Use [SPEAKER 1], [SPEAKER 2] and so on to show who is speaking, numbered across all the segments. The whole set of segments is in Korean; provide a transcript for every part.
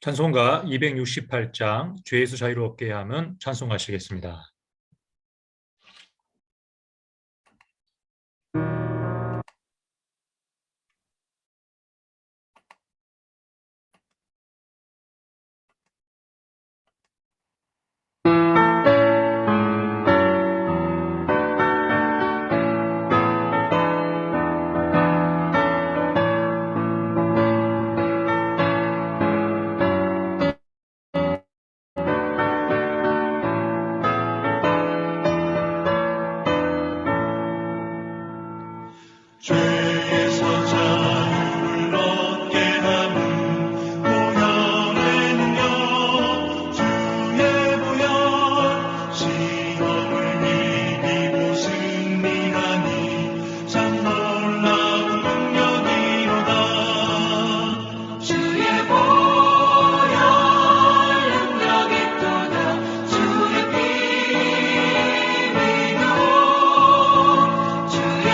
[SPEAKER 1] 찬송가 268장 죄에서 자유롭게 함은 찬송하시겠습니다.
[SPEAKER 2] 죄에서 자유를 얻게 하는 보혈은요 주의 보혈 시험을 이기고 승리하니 참 놀라운 능력이로다. 주의 보혈 능력이 또다. 주의 피 위로 주의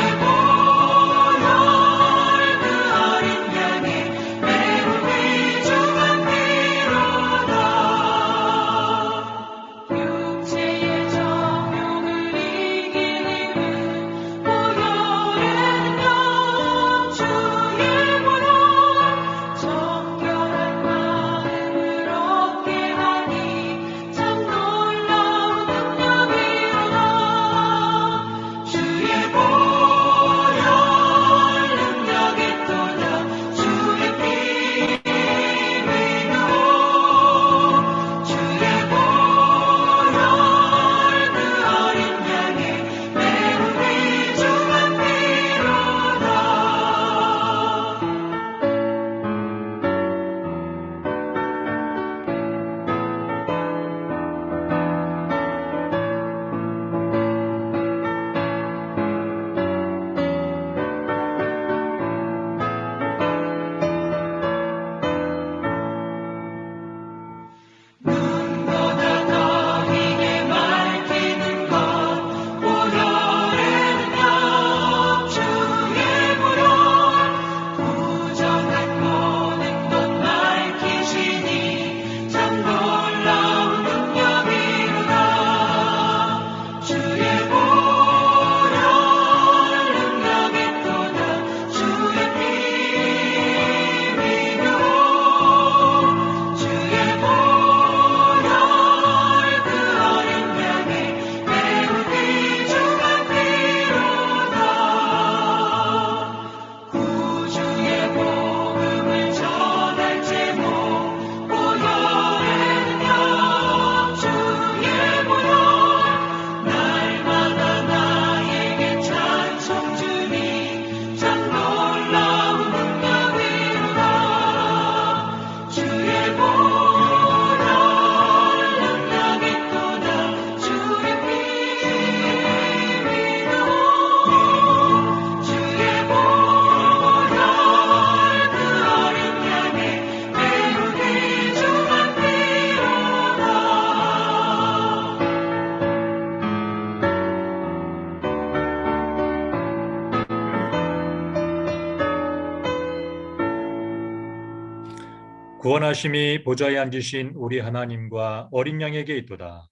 [SPEAKER 1] 구원하심이 보좌에 앉으신 우리 하나님과 어린 양에게 있도다.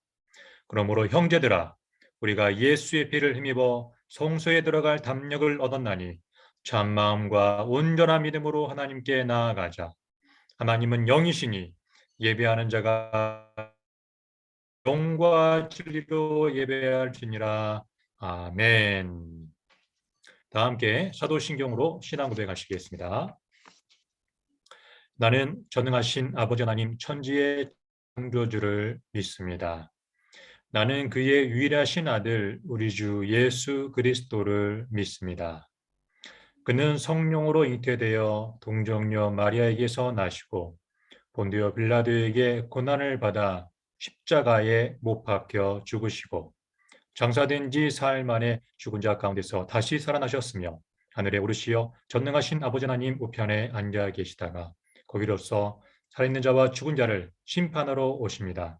[SPEAKER 1] 그러므로 형제들아, 우리가 예수의 피를 힘입어 성소에 들어갈 담력을 얻었나니 참 마음과 온전한 믿음으로 하나님께 나아가자. 하나님은 영이시니 예배하는 자가 영과 진리로 예배할지니라. 아멘. 다 함께 사도신경으로 신앙 고백하시겠습니다. 나는 전능하신 아버지 하나님 천지의 창조주를 믿습니다. 나는 그의 유일하신 아들 우리 주 예수 그리스도를 믿습니다. 그는 성령으로 잉태되어 동정녀 마리아에게서 나시고 본디오 빌라도에게 고난을 받아 십자가에 못 박혀 죽으시고 장사된 지 사흘 만에 죽은 자 가운데서 다시 살아나셨으며 하늘에 오르시어 전능하신 아버지 하나님 우편에 앉아 계시다가 거기로서 살아있는 자와 죽은 자를 심판하러 오십니다.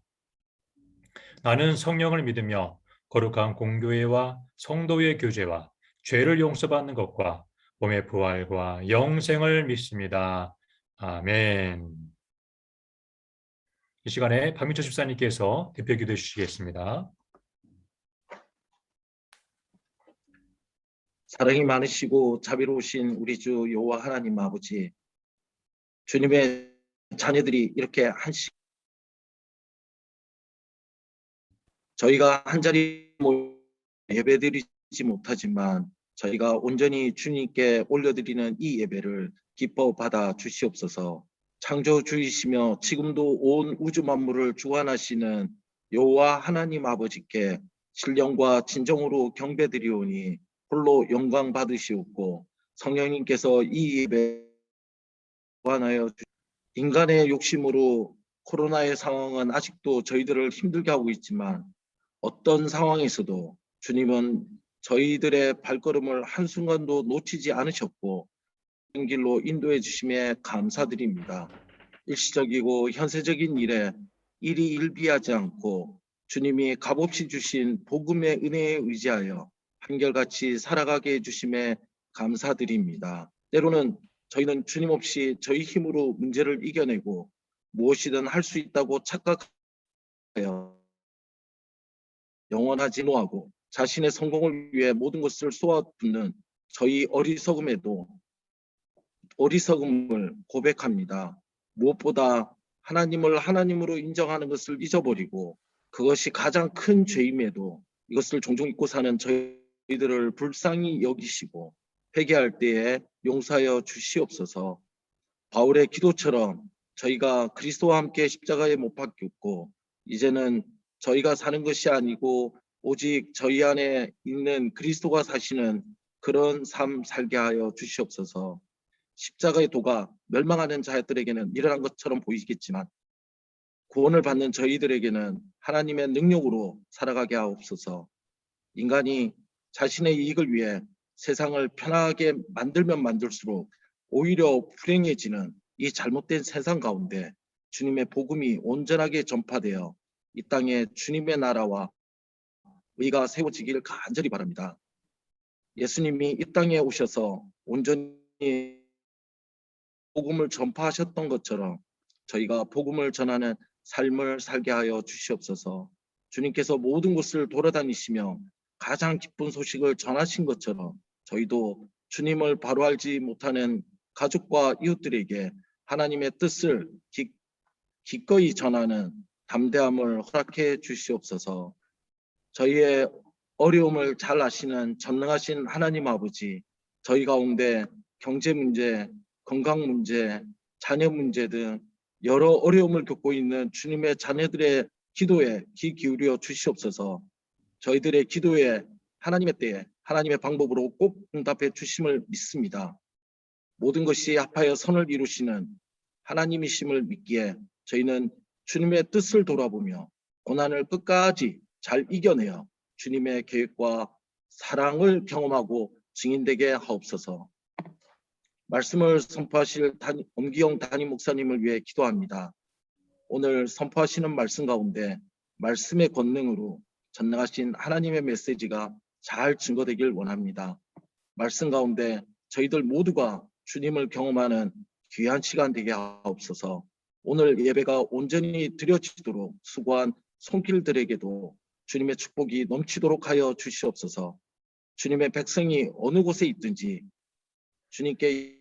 [SPEAKER 1] 나는 성령을 믿으며 거룩한 공교회와 성도의 교제와 죄를 용서받는 것과 몸의 부활과 영생을 믿습니다. 아멘. 이 시간에 박민철 집사님께서 대표 기도해 주시겠습니다.
[SPEAKER 3] 사랑이 많으시고 자비로우신 우리 주 여호와 하나님 아버지, 주님의 자녀들이 이렇게 저희가 한 자리 예배드리지 못하지만 저희가 온전히 주님께 올려드리는 이 예배를 기뻐 받아 주시옵소서. 창조주이시며 지금도 온 우주 만물을 주관하시는 여호와 하나님 아버지께 신령과 진정으로 경배드리오니 홀로 영광 받으시옵고, 성령님께서 이 예배 주관하여 인간의 욕심으로 코로나의 상황은 아직도 저희들을 힘들게 하고 있지만 어떤 상황에서도 주님은 저희들의 발걸음을 한순간도 놓치지 않으셨고 그 길로 인도해 주심에 감사드립니다. 일시적이고 현세적인 일에 일이 일비하지 않고 주님이 값없이 주신 복음의 은혜에 의지하여 한결같이 살아가게 해주심에 감사드립니다. 때로는 저희는 주님 없이 저희 힘으로 문제를 이겨내고 무엇이든 할 수 있다고 착각하여 영원하지 못하고 자신의 성공을 위해 모든 것을 쏟아붓는 저희 어리석음을 고백합니다. 무엇보다 하나님을 하나님으로 인정하는 것을 잊어버리고 그것이 가장 큰 죄임에도 이것을 종종 잊고 사는 저희들을 불쌍히 여기시고 회개할 때에 용서하여 주시옵소서. 바울의 기도처럼 저희가 그리스도와 함께 십자가에 못 박혔고 이제는 저희가 사는 것이 아니고 오직 저희 안에 있는 그리스도가 사시는 그런 삶 살게 하여 주시옵소서. 십자가의 도가 멸망하는 자들에게는 일어난 것처럼 보이겠지만 구원을 받는 저희들에게는 하나님의 능력으로 살아가게 하옵소서. 인간이 자신의 이익을 위해 세상을 편하게 만들면 만들수록 오히려 불행해지는 이 잘못된 세상 가운데 주님의 복음이 온전하게 전파되어 이 땅에 주님의 나라와 의가 세워지기를 간절히 바랍니다. 예수님이 이 땅에 오셔서 온전히 복음을 전파하셨던 것처럼 저희가 복음을 전하는 삶을 살게 하여 주시옵소서. 주님께서 모든 곳을 돌아다니시며 가장 기쁜 소식을 전하신 것처럼 저희도 주님을 바로 알지 못하는 가족과 이웃들에게 하나님의 뜻을 기꺼이 전하는 담대함을 허락해 주시옵소서. 저희의 어려움을 잘 아시는 전능하신 하나님 아버지, 저희 가운데 경제 문제, 건강 문제, 자녀 문제 등 여러 어려움을 겪고 있는 주님의 자녀들의 기도에 귀 기울여 주시옵소서. 저희들의 기도에 하나님의 때에 하나님의 방법으로 꼭 응답해 주심을 믿습니다. 모든 것이 합하여 선을 이루시는 하나님이심을 믿기에 저희는 주님의 뜻을 돌아보며 고난을 끝까지 잘 이겨내어 주님의 계획과 사랑을 경험하고 증인되게 하옵소서. 말씀을 선포하실 엄기영 담임 목사님을 위해 기도합니다. 오늘 선포하시는 말씀 가운데 말씀의 권능으로 전능하신 하나님의 메시지가 잘 증거되길 원합니다. 말씀 가운데 저희들 모두가 주님을 경험하는 귀한 시간 되게 하옵소서. 오늘 예배가 온전히 드려지도록 수고한 손길들에게도 주님의 축복이 넘치도록 하여 주시옵소서. 주님의 백성이 어느 곳에 있든지 주님께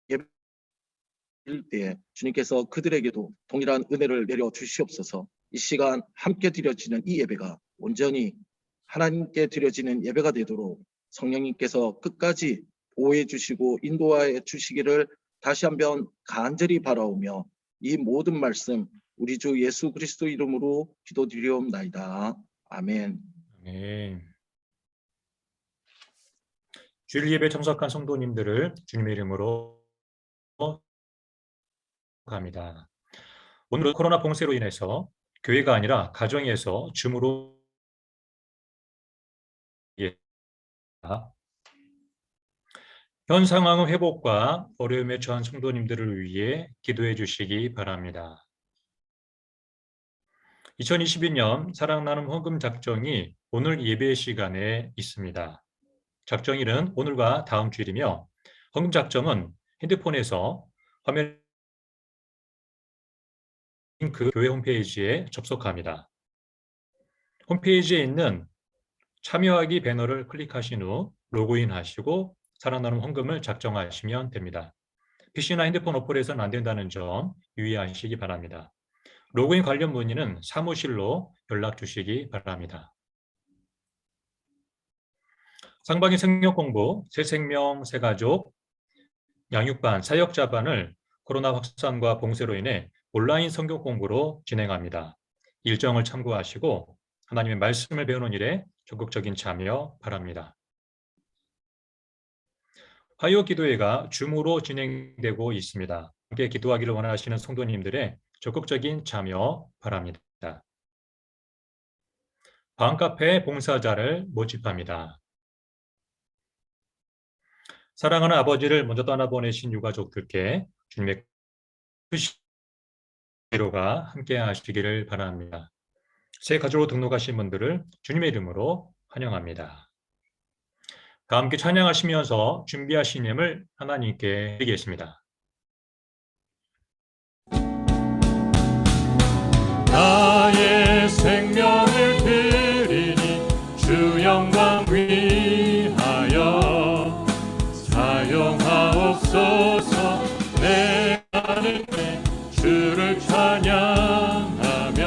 [SPEAKER 3] 예배드릴 때에 주님께서 그들에게도 동일한 은혜를 내려 주시옵소서. 이 시간 함께 드려지는 이 예배가 온전히 하나님께 드려지는 예배가 되도록 성령님께서 끝까지 보호해 주시고 인도하여 주시기를 다시 한번 간절히 바라오며 이 모든 말씀 우리 주 예수 그리스도 이름으로 기도드리옵나이다. 아멘.
[SPEAKER 1] 아멘. 주일 예배 참석한 성도님들을 주님의 이름으로 합니다. 오늘은 코로나 봉쇄로 인해서 교회가 아니라 가정에서 줌으로 현 상황의 회복과 어려움에 처한 성도님들을 위해 기도해 주시기 바랍니다. 2022년 사랑 나눔 헌금 작정이 오늘 예배 시간에 있습니다. 작정일은 오늘과 다음 주일이며 헌금 작정은 핸드폰에서 화면에 링크 교회 홈페이지에 접속합니다. 홈페이지에 있는 참여하기 배너를 클릭하신 후 로그인 하시고 살아나는 헌금을 작정하시면 됩니다. PC나 핸드폰 어플에서는 안 된다는 점 유의하시기 바랍니다. 로그인 관련 문의는 사무실로 연락 주시기 바랍니다. 상반기 성경 공부, 새 생명, 새 가족, 양육반, 사역자반을 코로나 확산과 봉쇄로 인해 온라인 성경 공부로 진행합니다. 일정을 참고하시고 하나님의 말씀을 배우는 일에 적극적인 참여 바랍니다. 화요 기도회가 줌으로 진행되고 있습니다. 함께 기도하기를 원하시는 성도님들의 적극적인 참여 바랍니다. 방카페 봉사자를 모집합니다. 사랑하는 아버지를 먼저 떠나보내신 유가족들께 주님의 위로가 함께 하시기를 바랍니다. 새 가족으로 등록하신 분들을 주님의 이름으로 환영합니다. 다 함께 찬양하시면서 준비하신 예물 하나님께 드리겠습니다.
[SPEAKER 2] 나의 생명을 드리니 주 영광 위하여 사용하옵소서. 내 안에 주를 찬양하며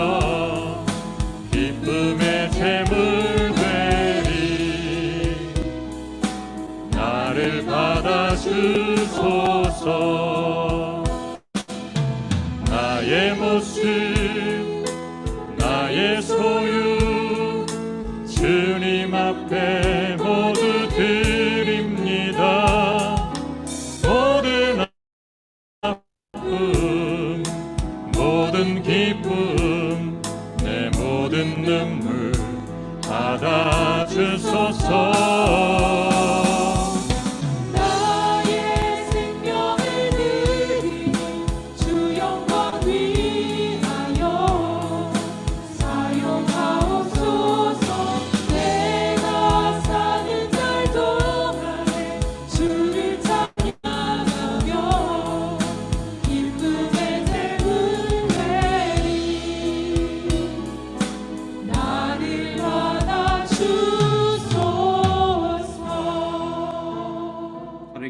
[SPEAKER 2] 기쁨의 제물 되리. 나를 받아주소서. 나의 모습 나의 소유 주님 앞에 모두 드립니다. 모든 아픔 모든 기쁨 내 모든 눈물 받아주소서.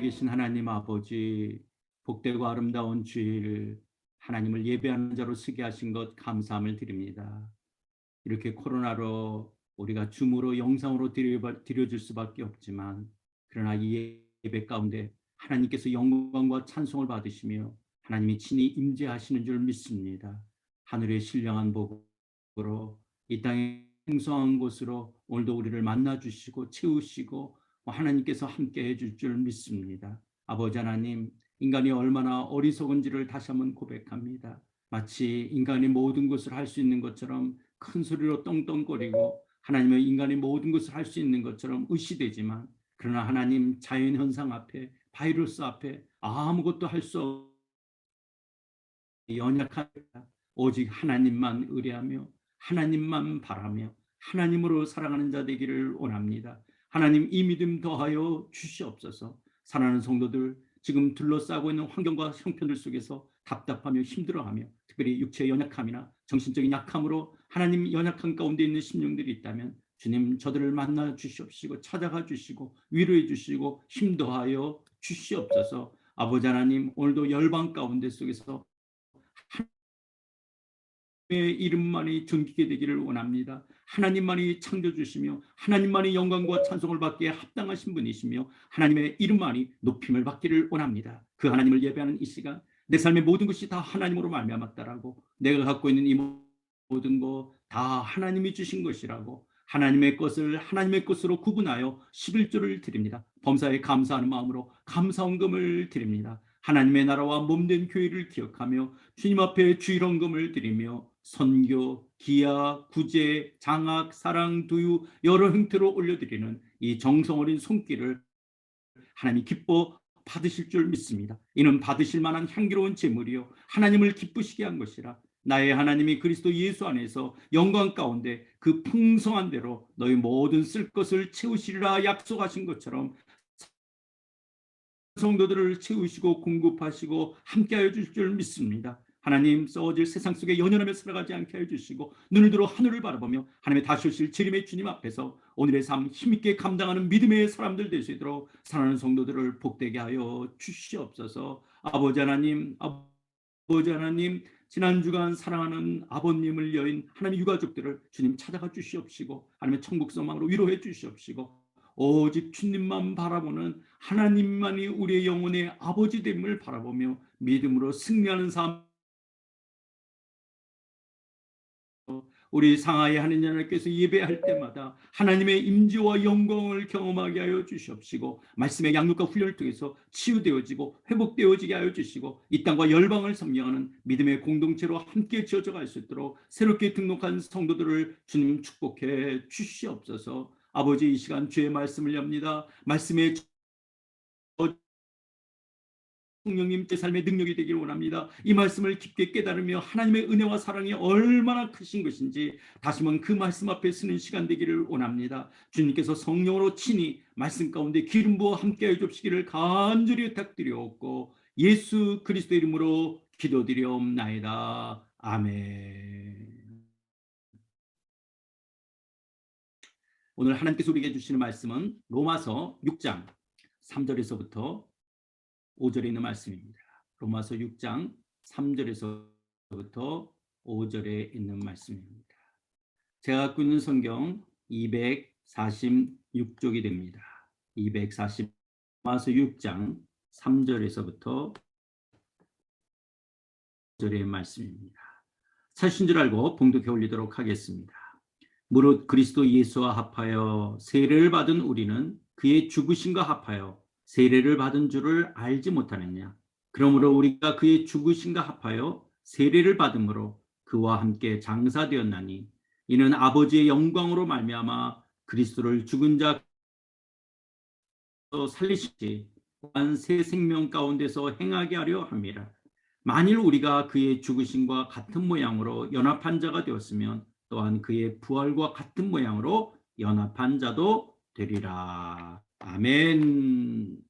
[SPEAKER 4] 살아계신 하나님 아버지, 복되고 아름다운 주일 하나님을 예배하는 자로 서게 하신 것 감사함을 드립니다. 이렇게 코로나로 우리가 줌으로 영상으로 드려줄 수밖에 없지만 그러나 이 예배 가운데 하나님께서 영광과 찬송을 받으시며 하나님이 친히 임재하시는 줄 믿습니다. 하늘의 신령한 복으로 이 땅에 풍성한 곳으로 오늘도 우리를 만나주시고 채우시고 하나님께서 함께 해줄 줄 믿습니다. 아버지 하나님, 인간이 얼마나 어리석은지를 다시 한번 고백합니다. 마치 인간이 모든 것을 할 수 있는 것처럼 큰 소리로 떵떵거리고 하나님의 인간이 모든 것을 할 수 있는 것처럼 의시되지만 그러나 하나님 자연현상 앞에 바이러스 앞에 아무것도 할 수 없는 연약하다. 오직 하나님만 의뢰하며 하나님만 바라며 하나님으로 살아가는 자 되기를 원합니다. 하나님 이 믿음 더하여 주시옵소서. 사랑하는 성도들 지금 둘러싸고 있는 환경과 형편들 속에서 답답하며 힘들어하며 특별히 육체의 연약함이나 정신적인 약함으로 하나님 연약한 가운데 있는 심령들이 있다면 주님 저들을 만나 주시옵시고 찾아가 주시고 위로해 주시고 힘 더하여 주시옵소서. 아버지 하나님 오늘도 열방 가운데 속에서 하나님의 이름만이 존귀게 되기를 원합니다. 하나님만이 창조주시며 하나님만이 영광과 찬송을 받기에 합당하신 분이시며 하나님의 이름만이 높임을 받기를 원합니다. 그 하나님을 예배하는 이 시간 내 삶의 모든 것이 다 하나님으로 말미암았다라고 내가 갖고 있는 이 모든 것 다 하나님이 주신 것이라고 하나님의 것을 하나님의 것으로 구분하여 11조를 드립니다. 범사에 감사하는 마음으로 감사헌금을 드립니다. 하나님의 나라와 몸된 교회를 기억하며 주님 앞에 주일헌금을 드리며 선교, 기아, 구제, 장학, 사랑, 두유 여러 형태로 올려드리는 이 정성 어린 손길을 하나님이 기뻐 받으실 줄 믿습니다. 이는 받으실 만한 향기로운 제물이요 하나님을 기쁘시게 한 것이라. 나의 하나님이 그리스도 예수 안에서 영광 가운데 그 풍성한 대로 너희 모든 쓸 것을 채우시리라 약속하신 것처럼 성도들을 채우시고 공급하시고 함께하여 주실 줄 믿습니다. 하나님 썩어질 세상 속에 연연하며 살아가지 않게 해주시고 눈을 들어 하늘을 바라보며 하나님의 다시 오실 주님의 주님 앞에서 오늘의 삶 힘있게 감당하는 믿음의 사람들 될 수 있도록 사랑하는 성도들을 복되게 하여 주시옵소서. 아버지 하나님, 아버지 하나님, 지난 주간 사랑하는 아버님을 여인 하나님 유가족들을 주님 찾아가 주시옵시고 하나님의 천국 소망으로 위로해 주시옵시고 오직 주님만 바라보는 하나님만이 우리의 영혼의 아버지 됨을 바라보며 믿음으로 승리하는 삶 우리 상하이 하느님께서 예배할 때마다 하나님의 임재와 영광을 경험하게 하여 주시옵시고 말씀의 양육과 훈련을 통해서 치유되어지고 회복되어지게 하여 주시고 이 땅과 열방을 섬기하는 믿음의 공동체로 함께 지어져 갈 수 있도록 새롭게 등록한 성도들을 주님 축복해 주시옵소서. 아버지 이 시간 주의 말씀을 엽니다. 말씀의 성령님 제 삶의 능력이 되기를 원합니다. 이 말씀을 깊게 깨달으며 하나님의 은혜와 사랑이 얼마나 크신 것인지 다시 한번 그 말씀 앞에 서는 시간 되기를 원합니다. 주님께서 성령으로 친히 말씀 가운데 기름 부어 함께하여 주시기를 간절히 부탁드리옵고 예수 그리스도 이름으로 기도드리옵나이다. 아멘. 오늘 하나님께서 우리에게 주시는 말씀은 로마서 6장 3절에서부터 5절에 있는 말씀입니다. 로마서 6장 3절에서부터 5절에 있는 말씀입니다. 제가 갖고 있는 성경 246쪽이 됩니다. 240 로마서 6장 3절에서부터 5절의 말씀입니다. 사신 줄 알고 봉독해 올리도록 하겠습니다. 무릇 그리스도 예수와 합하여 세례를 받은 우리는 그의 죽으심과 합하여 세례를 받은 줄을 알지 못하느냐. 그러므로 우리가 그의 죽으심과 합하여 세례를 받음으로 그와 함께 장사되었나니 이는 아버지의 영광으로 말미암아 그리스도를 죽은 자 살리시지 또한 새 생명 가운데서 행하게 하려 함이라. 만일 우리가 그의 죽으심과 같은 모양으로 연합한 자가 되었으면 또한 그의 부활과 같은 모양으로 연합한 자도 되리라. 아멘.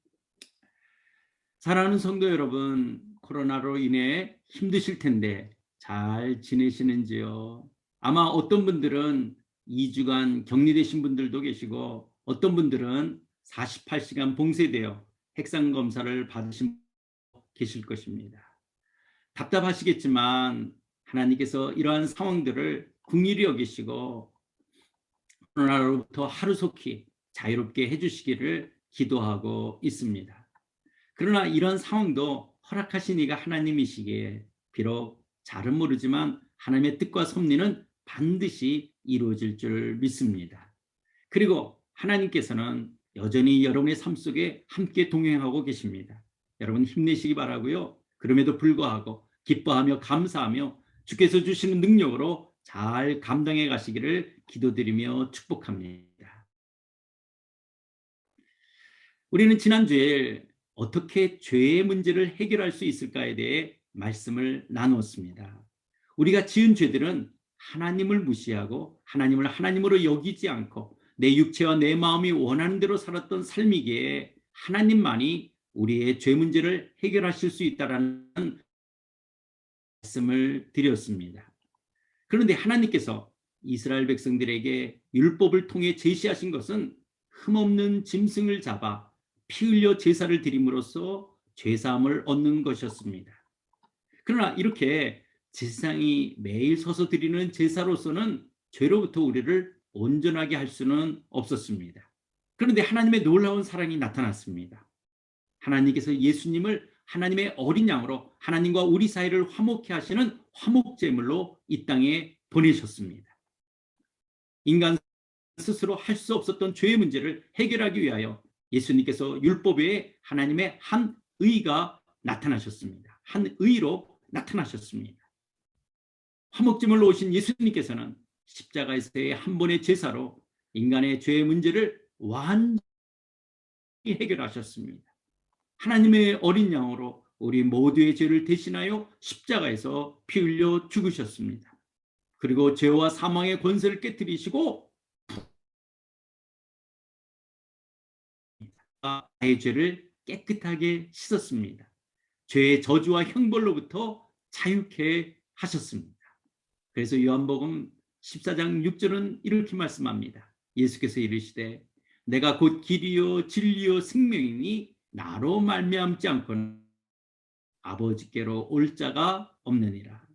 [SPEAKER 4] 사랑하는 성도 여러분, 코로나로 인해 힘드실 텐데 잘 지내시는지요? 아마 어떤 분들은 2주간 격리되신 분들도 계시고 어떤 분들은 48시간 봉쇄되어 핵산 검사를 받으신 분도 계실 것입니다. 답답하시겠지만 하나님께서 이러한 상황들을 긍휼히 여기시고 코로나로부터 하루속히 자유롭게 해주시기를 기도하고 있습니다. 그러나 이런 상황도 허락하신 이가 하나님이시기에 비록 잘은 모르지만 하나님의 뜻과 섭리는 반드시 이루어질 줄 믿습니다. 그리고 하나님께서는 여전히 여러분의 삶 속에 함께 동행하고 계십니다. 여러분 힘내시기 바라고요. 그럼에도 불구하고 기뻐하며 감사하며 주께서 주시는 능력으로 잘 감당해 가시기를 기도드리며 축복합니다. 우리는 지난주에 어떻게 죄의 문제를 해결할 수 있을까에 대해 말씀을 나누었습니다. 우리가 지은 죄들은 하나님을 무시하고 하나님을 하나님으로 여기지 않고 내 육체와 내 마음이 원하는 대로 살았던 삶이기에 하나님만이 우리의 죄 문제를 해결하실 수 있다라는 말씀을 드렸습니다. 그런데 하나님께서 이스라엘 백성들에게 율법을 통해 제시하신 것은 흠없는 짐승을 잡아 피 흘려 제사를 드림으로써 죄사함을 얻는 것이었습니다. 그러나 이렇게 제사장이 매일 서서 드리는 제사로서는 죄로부터 우리를 온전하게 할 수는 없었습니다. 그런데 하나님의 놀라운 사랑이 나타났습니다. 하나님께서 예수님을 하나님의 어린 양으로 하나님과 우리 사이를 화목케 하시는 화목제물로 이 땅에 보내셨습니다. 인간 스스로 할 수 없었던 죄의 문제를 해결하기 위하여 예수님께서 율법 외에 하나님의 한 의가 나타나셨습니다. 한 의로 나타나셨습니다. 화목제물로 오신 예수님께서는 십자가에서의 한 번의 제사로 인간의 죄의 문제를 완전히 해결하셨습니다. 하나님의 어린 양으로 우리 모두의 죄를 대신하여 십자가에서 피 흘려 죽으셨습니다. 그리고 죄와 사망의 권세를 깨뜨리시고 나의 죄를 깨끗하게 씻었습니다. 죄의 저주와 형벌로부터 자유케 하셨습니다. 그래서 요한복음 14장 6절은 이렇게 말씀합니다. 예수께서 이르시되 내가 곧 길이요 진리요 생명이니 나로 말미암지 않고는 아버지께로 올 자가 없느니라.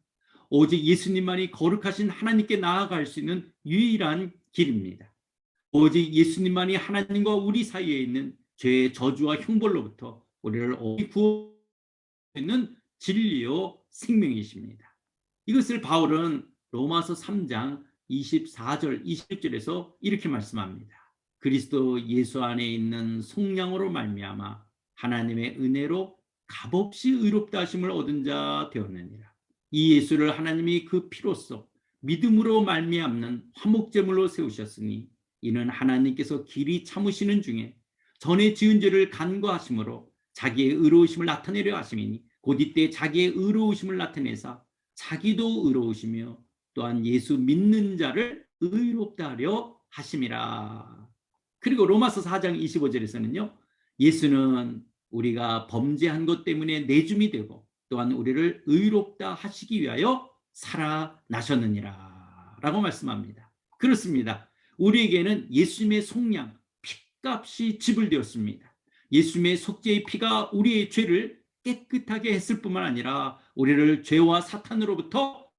[SPEAKER 4] 오직 예수님만이 거룩하신 하나님께 나아갈 수 있는 유일한 길입니다. 오직 예수님만이 하나님과 우리 사이에 있는 죄의 저주와 형벌로부터 우리를 구원할 수 있는 진리요 생명이십니다. 이것을 바울은 로마서 3장 24절 26절에서 이렇게 말씀합니다. 그리스도 예수 안에 있는 속량으로 말미암아 하나님의 은혜로 값없이 의롭다 하심을 얻은 자 되었느니라. 이 예수를 하나님이 그 피로써 믿음으로 말미암는 화목제물로 세우셨으니 이는 하나님께서 길이 참으시는 중에 전에 지은 죄를 간과하심으로 자기의 의로우심을 나타내려 하심이니 곧 이때 자기의 의로우심을 나타내사 자기도 의로우시며 또한 예수 믿는 자를 의롭다 하려 하심이라. 그리고 로마서 4장 25절에서는요. 예수는 우리가 범죄한 것 때문에 내줌이 되고 또한 우리를 의롭다 하시기 위하여 살아나셨느니라 라고 말씀합니다. 그렇습니다. 우리에게는 예수님의 속량, 피값이 지불되었습니다. 예수님의 속죄의 피가 우리의 죄를 깨끗하게 했을 뿐만 아니라 우리를 죄와 사탄으로부터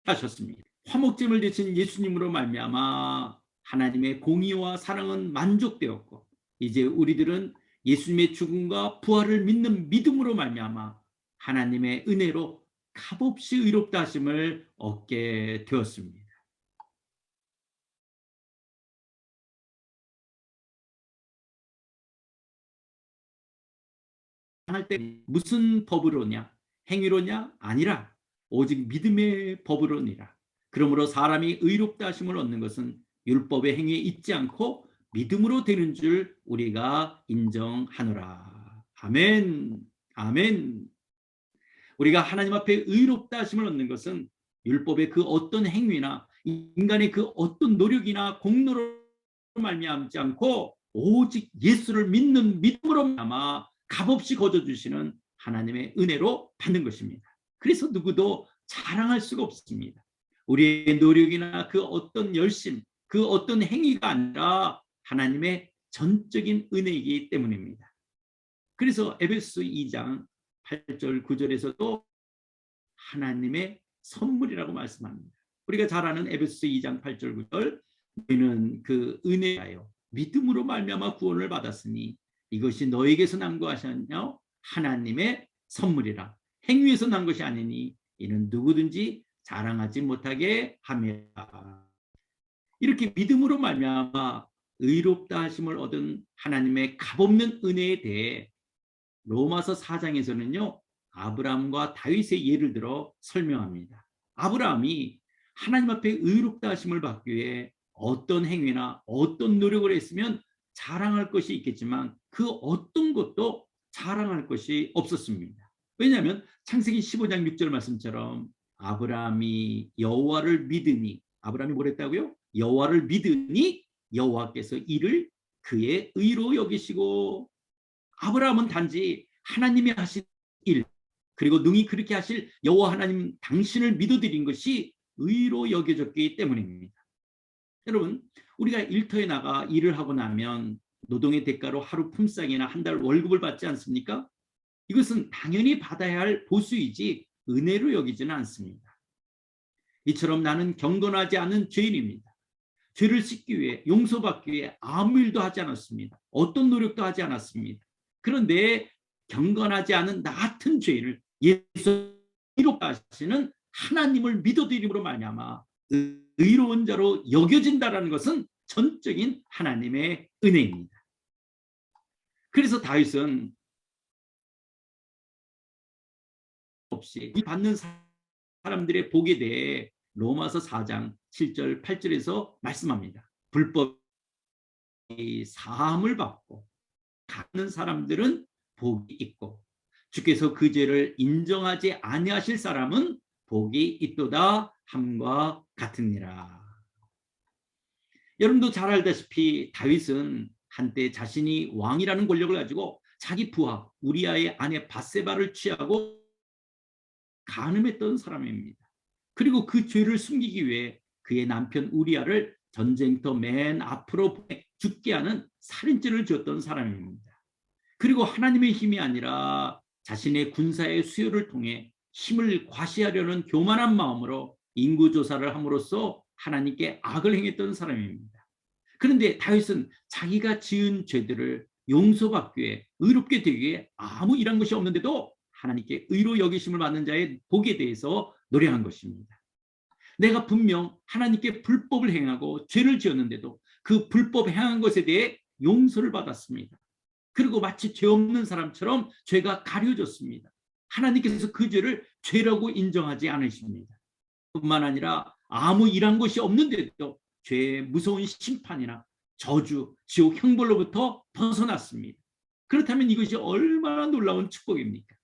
[SPEAKER 4] 하셨습니다. 화목제물 되신 예수님으로 말미암아 하나님의 공의와 사랑은 만족되었고 이제 우리들은 예수님의 죽음과 부활을 믿는 믿음으로 말미암아 하나님의 은혜로 값없이 의롭다 하심을 얻게 되었습니다. 할 때 무슨 법으로냐? 행위로냐? 아니라 오직 믿음의 법으로니라. 그러므로 사람이 의롭다 하심을 얻는 것은 율법의 행위에 있지 않고 믿음으로 되는 줄 우리가 인정하노라. 아멘. 아멘. 우리가 하나님 앞에 의롭다 하심을 얻는 것은 율법의 그 어떤 행위나 인간의 그 어떤 노력이나 공로로 말미암지 않고 오직 예수를 믿는 믿음으로 말미암아 값없이 거저주시는 하나님의 은혜로 받는 것입니다. 그래서 누구도 자랑할 수가 없습니다. 우리의 노력이나 그 어떤 열심, 그 어떤 행위가 아니라 하나님의 전적인 은혜이기 때문입니다. 그래서 에베소 2장 8절 9절에서도 하나님의 선물이라고 말씀합니다. 우리가 잘 아는 에베소 2장 8절 9절 너희는 그 은혜하여 믿음으로 말미암아 구원을 받았으니 이것이 너에게서 난 것이 아니냐 하나님의 선물이라. 행위에서 난 것이 아니니 이는 누구든지 자랑하지 못하게 함이라. 이렇게 믿음으로 말미암아 의롭다 하심을 얻은 하나님의 값없는 은혜에 대해 로마서 4장에서는요. 아브라함과 다윗의 예를 들어 설명합니다. 아브라함이 하나님 앞에 의롭다 하심을 받기 위해 어떤 행위나 어떤 노력을 했으면 자랑할 것이 있겠지만 그 어떤 것도 자랑할 것이 없었습니다. 왜냐하면 창세기 15장 6절 말씀처럼 아브라함이 여호와를 믿으니 아브라함이 뭐랬다고요? 여호와를 믿으니 여호와께서 이를 그의 의로 여기시고 아브라함은 단지 하나님이 하신 일 그리고 능히 그렇게 하실 여호와 하나님 당신을 믿어드린 것이 의로 여겨졌기 때문입니다. 여러분 우리가 일터에 나가 일을 하고 나면 노동의 대가로 하루 품삯이나 한 달 월급을 받지 않습니까? 이것은 당연히 받아야 할 보수이지 은혜로 여기지는 않습니다. 이처럼 나는 경건하지 않은 죄인입니다. 죄를 씻기 위해 용서받기 위해 아무 일도 하지 않았습니다. 어떤 노력도 하지 않았습니다. 그런데 경건하지 않은 나 같은 죄인을 예수 의롭다 하시는 하나님을 믿어드림으로 말미암아 의로운 자로 여겨진다라는 것은 전적인 하나님의 은혜입니다. 그래서 다윗은 없이 받는 사람들의 복에 대해 로마서 4장 7절 8절에서 말씀합니다. 불법이 사함을 받고 갚는 사람들은 복이 있고 주께서 그 죄를 인정하지 아니하실 사람은 복이 있도다 함과 같으니라. 여러분도 잘 알다시피 다윗은 한때 자신이 왕이라는 권력을 가지고 자기 부하 우리아의 아내 밧세바를 취하고 간음했던 사람입니다. 그리고 그 죄를 숨기기 위해 그의 남편 우리아를 전쟁터 맨 앞으로 보내 죽게 하는 살인죄를 지었던 사람입니다. 그리고 하나님의 힘이 아니라 자신의 군사의 수요를 통해 힘을 과시하려는 교만한 마음으로 인구조사를 함으로써 하나님께 악을 행했던 사람입니다. 그런데 다윗은 자기가 지은 죄들을 용서받기 위해 의롭게 되기 위해 아무 일한 것이 없는데도 하나님께 의로 여기심을 받는 자의 복에 대해서 노래한 것입니다. 내가 분명 하나님께 불법을 행하고 죄를 지었는데도 그 불법 행한 것에 대해 용서를 받았습니다. 그리고 마치 죄 없는 사람처럼 죄가 가려졌습니다. 하나님께서 그 죄를 죄라고 인정하지 않으십니다. 뿐만 아니라 아무 일한 것이 없는데도 죄의 무서운 심판이나 저주, 지옥 형벌로부터 벗어났습니다. 그렇다면 이것이 얼마나 놀라운 축복입니까?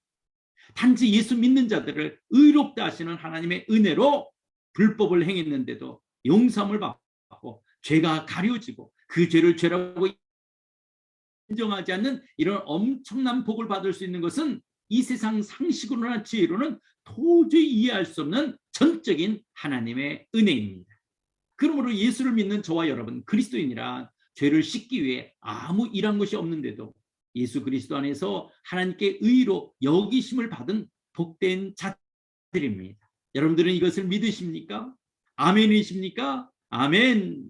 [SPEAKER 4] 단지 예수 믿는 자들을 의롭다 하시는 하나님의 은혜로 불법을 행했는데도 용서함을 받고 죄가 가려지고 그 죄를 죄라고 인정하지 않는 이런 엄청난 복을 받을 수 있는 것은 이 세상 상식으로나 지혜로는 도저히 이해할 수 없는 전적인 하나님의 은혜입니다. 그러므로 예수를 믿는 저와 여러분, 그리스도인이란 죄를 씻기 위해 아무 일한 것이 없는데도 예수 그리스도 안에서 하나님께 의로 여기심을 받은 복된 자들입니다. 여러분들은 이것을 믿으십니까? 아멘이십니까? 아멘.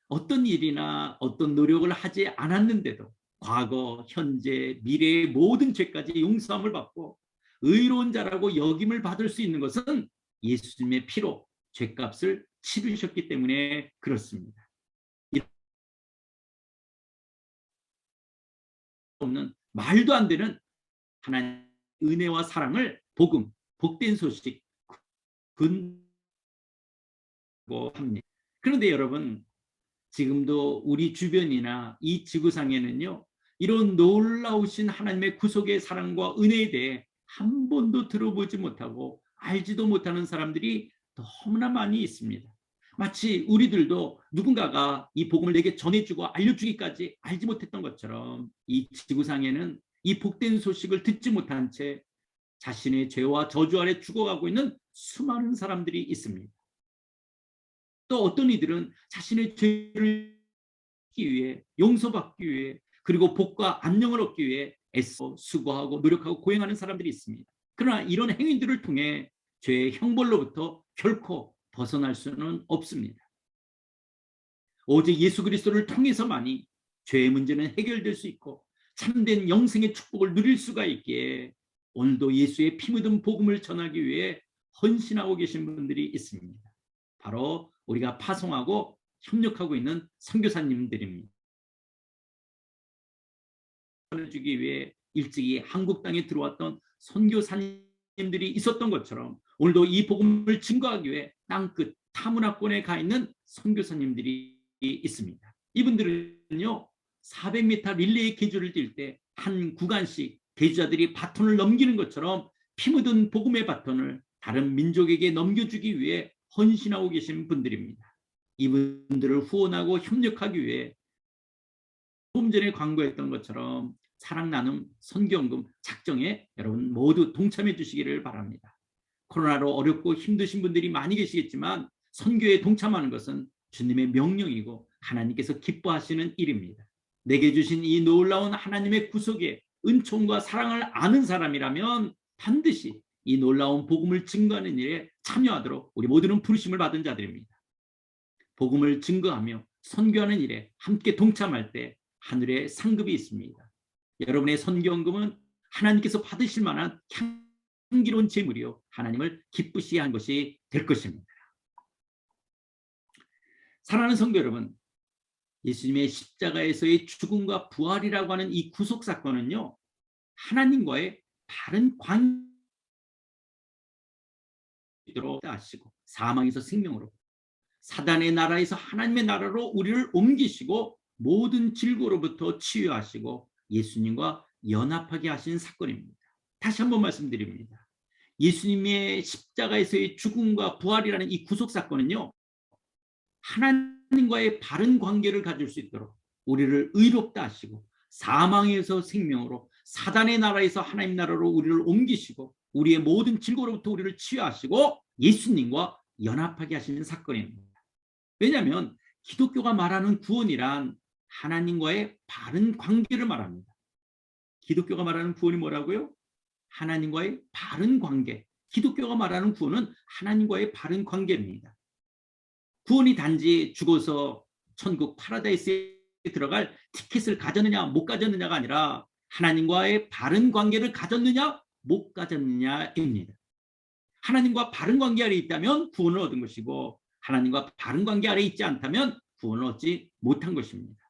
[SPEAKER 4] 어떤 일이나 어떤 노력을 하지 않았는데도 과거, 현재, 미래의 모든 죄까지 용서함을 받고 의로운 자라고 여김을 받을 수 있는 것은 예수님의 피로 죄값을 치르셨기 때문에 그렇습니다. 없는 말도 안 되는 하나님의 은혜와 사랑을 복음, 복된 소식 근고 합니다. 그런데 여러분, 지금도 우리 주변이나 이 지구상에는요, 이런 놀라우신 하나님의 구속의 사랑과 은혜에 대해 한 번도 들어보지 못하고 알지도 못하는 사람들이 너무나 많이 있습니다. 마치 우리들도 누군가가 이 복음을 내게 전해주고 알려주기까지 알지 못했던 것처럼 이 지구상에는 이 복된 소식을 듣지 못한 채 자신의 죄와 저주 아래 죽어가고 있는 수많은 사람들이 있습니다. 또 어떤 이들은 자신의 죄를 얻기 위해, 용서받기 위해, 그리고 복과 안녕을 얻기 위해 애써 수고하고 노력하고 고행하는 사람들이 있습니다. 그러나 이런 행위들을 통해 죄의 형벌로부터 결코 벗어날 수는 없습니다. 오직 예수 그리스도를 통해서만이 죄의 문제는 해결될 수 있고 참된 영생의 축복을 누릴 수가 있기에 오늘도 예수의 피 묻은 복음을 전하기 위해 헌신하고 계신 분들이 있습니다. 바로 우리가 파송하고 협력하고 있는 선교사님들입니다. 주기 위해 일찍이 한국 땅에 들어왔던 선교사님들이 있었던 것처럼 오늘도 이 복음을 증거하기 위해 땅끝 타문화권에 가 있는 선교사님들이 있습니다. 이분들은요, 400m 릴레이 계주를 뛸 때 한 구간씩 계주자들이 바톤을 넘기는 것처럼 피 묻은 복음의 바톤을 다른 민족에게 넘겨주기 위해 헌신하고 계신 분들입니다. 이분들을 후원하고 협력하기 위해 조금 전에 광고했던 것처럼 사랑 나눔 선교헌금 작정에 여러분 모두 동참해 주시기를 바랍니다. 코로나로 어렵고 힘드신 분들이 많이 계시겠지만 선교에 동참하는 것은 주님의 명령이고 하나님께서 기뻐하시는 일입니다. 내게 주신 이 놀라운 하나님의 구속의 은총과 사랑을 아는 사람이라면 반드시 이 놀라운 복음을 증거하는 일에 참여하도록 우리 모두는 부르심을 받은 자들입니다. 복음을 증거하며 선교하는 일에 함께 동참할 때 하늘에 상급이 있습니다. 여러분의 선교헌금은 하나님께서 받으실 만한 향기로운 제물이요 하나님을 기쁘시게 한 것이 될 것입니다. 사랑하는 성도 여러분, 예수님의 십자가에서의 죽음과 부활이라고 하는 이 구속 사건은요, 하나님과의 바른 관계로 하시고 사망에서 생명으로, 사단의 나라에서 하나님의 나라로 우리를 옮기시고 모든 질고로부터 치유하시고 예수님과 연합하게 하신 사건입니다. 다시 한번 말씀드립니다. 예수님의 십자가에서의 죽음과 부활이라는 이 구속 사건은요, 하나님과의 바른 관계를 가질 수 있도록 우리를 의롭다 하시고 사망에서 생명으로, 사단의 나라에서 하나님 나라로 우리를 옮기시고 우리의 모든 질고로부터 우리를 치유하시고 예수님과 연합하게 하시는 사건입니다. 왜냐하면 기독교가 말하는 구원이란 하나님과의 바른 관계를 말합니다. 기독교가 말하는 구원이 뭐라고요? 하나님과의 바른 관계. 기독교가 말하는 구원은 하나님과의 바른 관계입니다. 구원이 단지 죽어서 천국 파라다이스에 들어갈 티켓을 가졌느냐 못 가졌느냐가 아니라 하나님과의 바른 관계를 가졌느냐 못 가졌느냐입니다. 하나님과 바른 관계 아래 있다면 구원을 얻은 것이고 하나님과 바른 관계 아래 있지 않다면 구원을 얻지 못한 것입니다.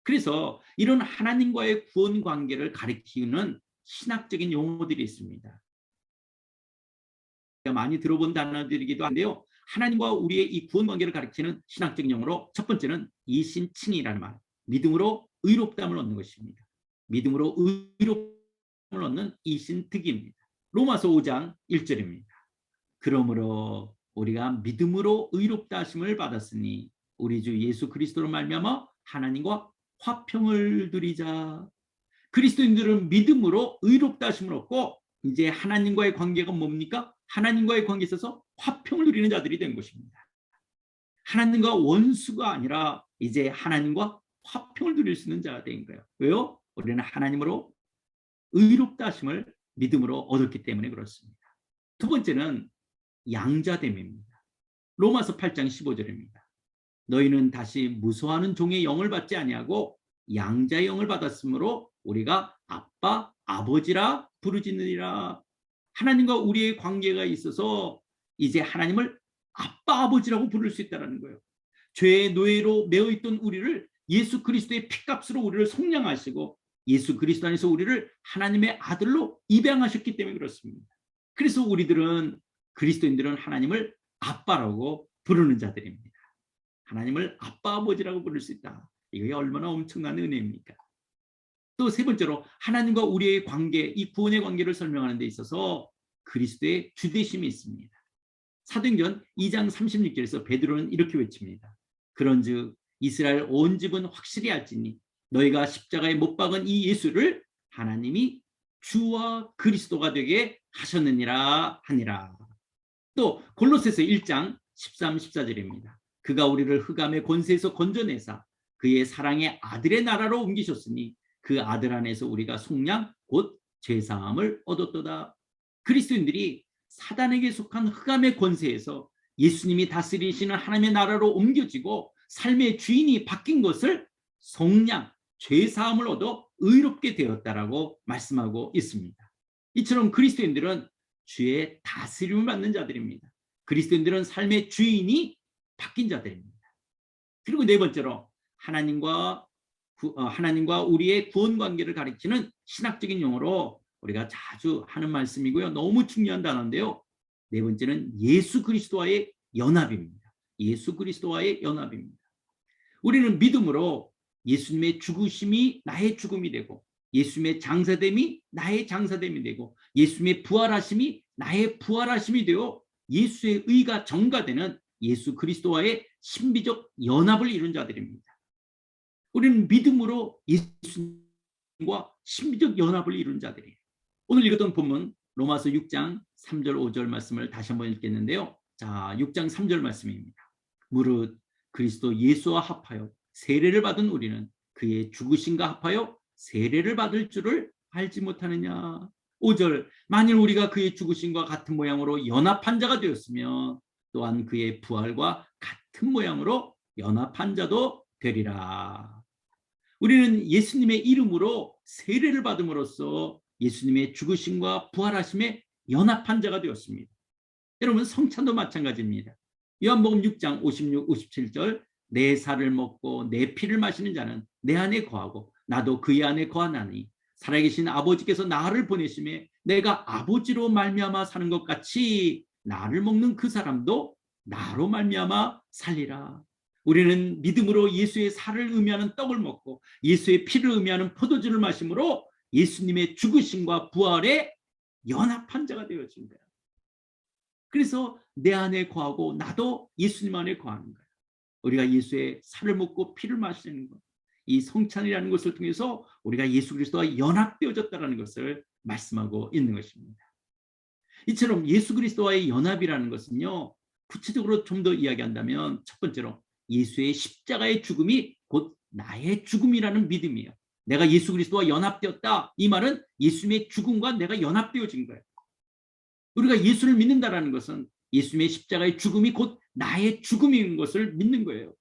[SPEAKER 4] 그래서 이런 하나님과의 구원 관계를 가리키는 신학적인 용어들이 있습니다. 많이 들어본 단어들이기도 한데요. 하나님과 우리의 이 구원 관계를 가리키는 신학적인 용어로 첫 번째는 이신칭이라는 말, 믿음으로 의롭다함을 얻는 것입니다. 믿음으로 의롭다함을 얻는 이신득입니다. 로마서 5장 1절입니다. 그러므로 우리가 믿음으로 의롭다 하심을 받았으니 우리 주 예수 그리스도로 말미암아 하나님과 화평을 누리자. 그리스도인들은 믿음으로 의롭다 하심을 얻고 이제 하나님과의 관계가 뭡니까? 하나님과의 관계에 있어서 화평을 누리는 자들이 된 것입니다. 하나님과 원수가 아니라 이제 하나님과 화평을 누릴 수 있는 자가 된 거예요. 왜요? 우리는 하나님으로 의롭다 하심을 믿음으로 얻었기 때문에 그렇습니다. 두 번째는 양자됨입니다. 로마서 8장 15절입니다. 너희는 다시 무소하는 종의 영을 받지 아니하고 양자의 영을 받았으므로 우리가 아빠, 아버지라 부르짖느니라. 하나님과 우리의 관계가 있어서 이제 하나님을 아빠, 아버지라고 부를 수 있다는 거예요. 죄의 노예로 매어있던 우리를 예수 그리스도의 피값으로 우리를 속량하시고 예수 그리스도 안에서 우리를 하나님의 아들로 입양하셨기 때문에 그렇습니다. 그래서 우리들은 그리스도인들은 하나님을 아빠라고 부르는 자들입니다. 하나님을 아빠, 아버지라고 부를 수 있다. 이게 얼마나 엄청난 은혜입니까? 또 세 번째로 하나님과 우리의 관계, 이 구원의 관계를 설명하는 데 있어서 그리스도의 주되심이 있습니다. 사도행전 2장 36절에서 베드로는 이렇게 외칩니다. 그런즉 이스라엘 온 집은 확실히 알지니 너희가 십자가에 못 박은 이 예수를 하나님이 주와 그리스도가 되게 하셨느니라 하니라. 또 골로새서 1장 13, 14절입니다. 그가 우리를 흑암의 권세에서 건져내사 그의 사랑의 아들의 나라로 옮기셨으니 그 아들 안에서 우리가 속량 곧 죄사함을 얻었도다. 그리스도인들이 사단에게 속한 흑암의 권세에서 예수님이 다스리시는 하나님의 나라로 옮겨지고 삶의 주인이 바뀐 것을 속량, 죄사함을 얻어 의롭게 되었다라고 말씀하고 있습니다. 이처럼 그리스도인들은 주의 다스림을 받는 자들입니다. 그리스도인들은 삶의 주인이 바뀐 자들입니다. 그리고 네 번째로 하나님과 우리의 구원 관계를 가리키는 신학적인 용어로 우리가 자주 하는 말씀이고요. 너무 중요한 단어인데요. 네 번째는 예수 그리스도와의 연합입니다. 예수 그리스도와의 연합입니다. 우리는 믿음으로 예수님의 죽으심이 나의 죽음이 되고 예수님의 장사됨이 나의 장사됨이 되고 예수님의 부활하심이 나의 부활하심이 되어 예수의 의가 전가되는 예수 그리스도와의 신비적 연합을 이룬 자들입니다. 우리는 믿음으로 예수님과 신비적 연합을 이룬 자들이에요. 오늘 읽었던 본문 로마서 6장 3절 5절 말씀을 다시 한번 읽겠는데요. 자, 6장 3절 말씀입니다. 무릇 그리스도 예수와 합하여 세례를 받은 우리는 그의 죽으심과 합하여 세례를 받을 줄을 알지 못하느냐. 5절 만일 우리가 그의 죽으심과 같은 모양으로 연합한 자가 되었으면 또한 그의 부활과 같은 모양으로 연합한 자도 되리라. 우리는 예수님의 이름으로 세례를 받음으로써 예수님의 죽으심과 부활하심에 연합한 자가 되었습니다. 여러분 성찬도 마찬가지입니다. 요한복음 6장 56, 57절 내 살을 먹고 내 피를 마시는 자는 내 안에 거하고 나도 그의 안에 거하나니 살아계신 아버지께서 나를 보내심에 내가 아버지로 말미암아 사는 것 같이 나를 먹는 그 사람도 나로 말미암아 살리라. 우리는 믿음으로 예수의 살을 의미하는 떡을 먹고 예수의 피를 의미하는 포도주를 마심으로 예수님의 죽으심과 부활에 연합한 자가 되어진 거야. 그래서 내 안에 거하고 나도 예수님 안에 거하는 거야. 우리가 예수의 살을 먹고 피를 마시는 것, 이 성찬이라는 것을 통해서 우리가 예수 그리스도와 연합되어졌다는 것을 말씀하고 있는 것입니다. 이처럼 예수 그리스도와의 연합이라는 것은요, 구체적으로 좀 더 이야기한다면 첫 번째로 예수의 십자가의 죽음이 곧 나의 죽음이라는 믿음이에요. 내가 예수 그리스도와 연합되었다. 이 말은 예수님의 죽음과 내가 연합되어진 거예요. 우리가 예수를 믿는다는 것은 예수님의 십자가의 죽음이 곧 나의 죽음인 것을 믿는 거예요.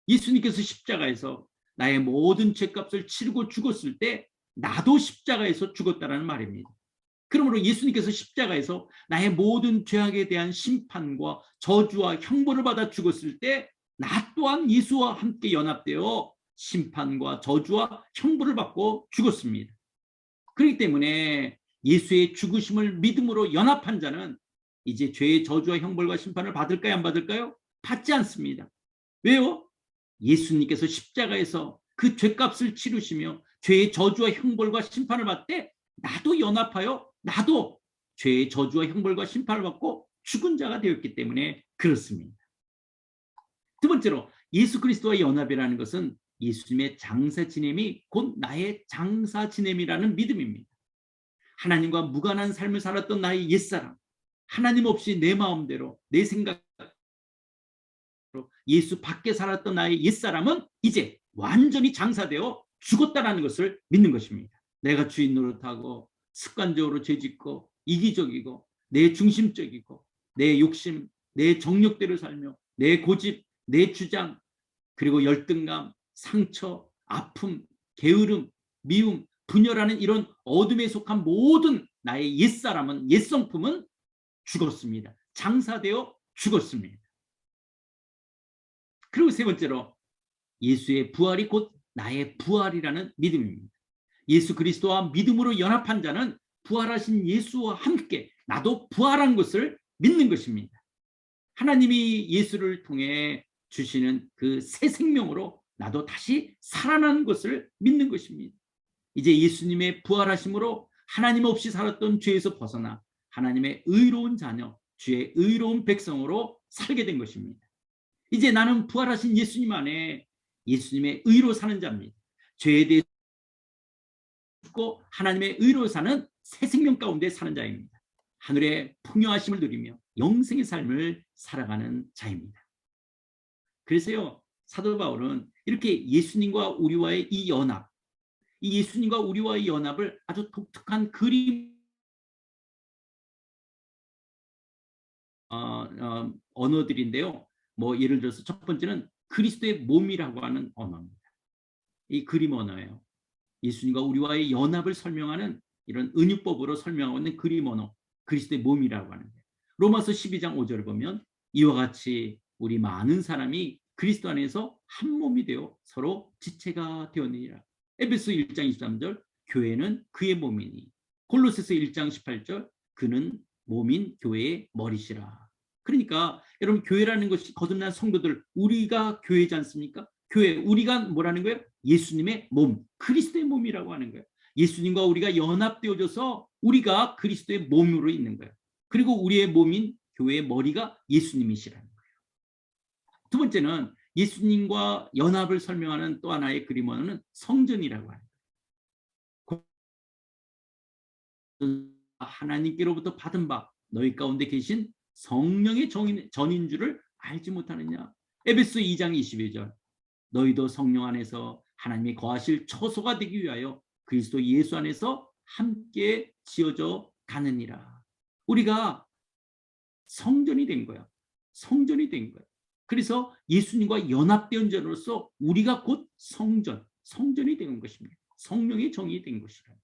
[SPEAKER 4] 예수님께서 십자가에서 나의 모든 죄값을 치르고 죽었을 때 나도 십자가에서 죽었다는 말입니다. 그러므로 예수님께서 십자가에서 나의 모든 죄악에 대한 심판과 저주와 형벌을 받아 죽었을 때 나 또한 예수와 함께 연합되어 심판과 저주와 형벌을 받고 죽었습니다. 그렇기 때문에 예수의 죽으심을 믿음으로 연합한 자는 이제 죄의 저주와 형벌과 심판을 받을까요? 안 받을까요? 받지 않습니다. 왜요? 예수님께서 십자가에서 그 죄값을 치르시며 죄의 저주와 형벌과 심판을 받되 나도 연합하여 나도 죄의 저주와 형벌과 심판을 받고 죽은 자가 되었기 때문에 그렇습니다. 두 번째로 예수 그리스도와 연합이라는 것은 예수님의 장사 지냄이 곧 나의 장사 지냄이라는 믿음입니다. 하나님과 무관한 삶을 살았던 나의 옛사람, 하나님 없이 내 마음대로 내 생각대로 예수 밖에 살았던 나의 옛사람은 이제 완전히 장사되어 죽었다는 것을 믿는 것입니다. 내가 주인 노릇하고 습관적으로 죄짓고 이기적이고 내 중심적이고 내 욕심, 내 정욕대로 살며 내 고집, 내 주장, 그리고 열등감, 상처, 아픔, 게으름, 미움, 분열하는 이런 어둠에 속한 모든 나의 옛사람은, 옛성품은 죽었습니다. 장사되어 죽었습니다. 그리고 세 번째로 예수의 부활이 곧 나의 부활이라는 믿음입니다. 예수 그리스도와 믿음으로 연합한 자는 부활하신 예수와 함께 나도 부활한 것을 믿는 것입니다. 하나님이 예수를 통해 주시는 그 새 생명으로 나도 다시 살아난 것을 믿는 것입니다. 이제 예수님의 부활하심으로 하나님 없이 살았던 죄에서 벗어나 하나님의 의로운 자녀, 주의 의로운 백성으로 살게 된 것입니다. 이제 나는 부활하신 예수님 안에 예수님의 의로 사는 자입니다. 죄에 대해 죽고 하나님의 의로 사는 새 생명 가운데 사는 자입니다. 하늘의 풍요하심을 누리며 영생의 삶을 살아가는 자입니다. 그래서요, 사도 바울은 이렇게 예수님과 우리와의 이 연합, 이 예수님과 우리와의 연합을 아주 독특한 그림 언어들인데요. 뭐 예를 들어서 첫 번째는 그리스도의 몸이라고 하는 언어입니다. 이 그림 언어예요. 예수님과 우리와의 연합을 설명하는 이런 은유법으로 설명하고 있는 그림 언어, 그리스도의 몸이라고 하는 거예요. 로마서 12장 5절을 보면 이와 같이 우리 많은 사람이 그리스도 안에서 한 몸이 되어 서로 지체가 되었느니라. 에베소 1장 23절 교회는 그의 몸이니. 골로새서 1장 18절 그는 몸인 교회의 머리시라. 그러니까 여러분, 교회라는 것이 거듭난 성도들, 우리가 교회지 않습니까? 교회, 우리가 뭐라는 거예요? 예수님의 몸, 그리스도의 몸이라고 하는 거예요. 예수님과 우리가 연합되어져서 우리가 그리스도의 몸으로 있는 거예요. 그리고 우리의 몸인 교회의 머리가 예수님이시라는 거예요. 두 번째는 예수님과 연합을 설명하는 또 하나의 그림 언어는 성전이라고 하는 거예요. 하나님께로부터 받은 바 너희 가운데 계신 성령의 전인 줄을 알지 못하느냐. 에베소 2장 22절 너희도 성령 안에서 하나님이 거하실 처소가 되기 위하여 그리스도 예수 안에서 함께 지어져 가느니라. 우리가 성전이 된 거야. 성전이 된 거야. 그래서 예수님과 연합된 자로서 우리가 곧 성전이 된 것입니다. 성령의 정이 된 것이라.